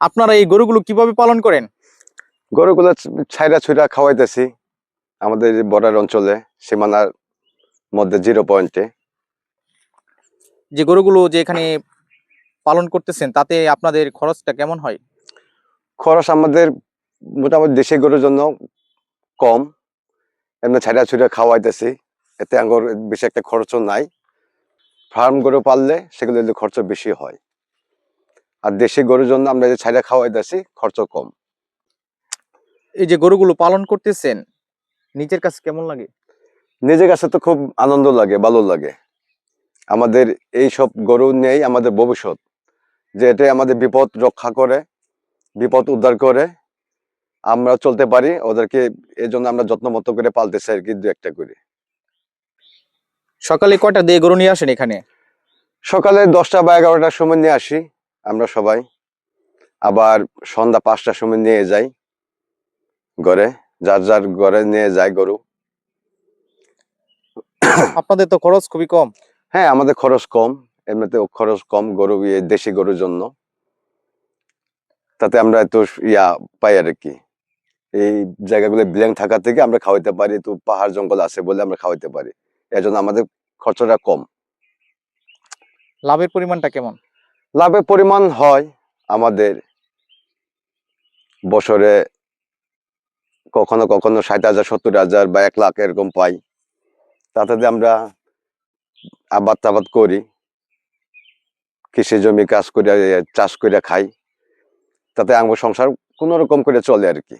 আপনারা এই গরুগুলো কিভাবে পালন করেন? গরুগুলো ছাইরা ছুইরা খাওয়াইতেছি আমাদের বর্ডার অঞ্চলে, সীমানার মধ্যে 0 পয়েন্টে। যে গরুগুলো যে এখানে পালন করতেছেন তাতে আপনাদের খরচটা কেমন হয়? খরচ আমাদের মোটামুটি দেশি গরুর জন্য কম, এমনি ছাইরা ছুইরা খাওয়াইতেছি, এতে আঙ্গুর বেশি একটা খরচও নাই। ফার্ম গরু পাললে সেগুলো খরচ বেশি হয়, আর দেশি গরুর জন্য আমরা যে ছাইরা খাওয়াইতেছি খরচ কম। এই যে গরুগুলো পালন করতেছেন নিজের কাছে কেমন লাগে? নিজের কাছে তো খুব আনন্দ লাগে, ভালো লাগে। আমাদের এই সব গরু নিয়েই আমাদের ভবিষ্যৎ, যে এটা আমাদের বিপদ রক্ষা করে, বিপদ উদ্ধার করে, আমরা চলতে পারি ওদেরকে। এই জন্য আমরা যত্ন মতো করে পালতেছি আর কি, 2-1টা করে। সকালে কয়টা দিয়ে গরু নিয়ে আসেন এখানে? সকালে 10টা বা 11টার সময় নিয়ে আসি আমরা সবাই, আবার সন্ধ্যা 5টার সময় নিয়ে যাই ঘরে, যার যার ঘরে নিয়ে যায় গরু। আপনাদের তো খরচ খুবই কম। হ্যাঁ, আমাদের খরচ কম, এমনিতে খরচ কম গরু, দেশি গরুর জন্য। তাতে আমরা একটু পাই আর কি। এই জায়গাগুলো বিলেং থাকা থেকে আমরা খাওয়াইতে পারি, তো পাহাড় জঙ্গল আছে বলে আমরা খাওয়াইতে পারি, এজন্য আমাদের খরচটা কম। লাভের পরিমাণটা কেমন? লাভের পরিমাণ হয় আমাদের বছরে কখনো কখনো 60,000, 70,000 বা 1 লাখ এরকম পাই। তাতে দিয়ে আমরা আবাদ টাবাদ করি, কৃষি জমি কাজ করে চাষ করে খাই, তাতে আমার সংসার কোন রকম করে চলে আর কি।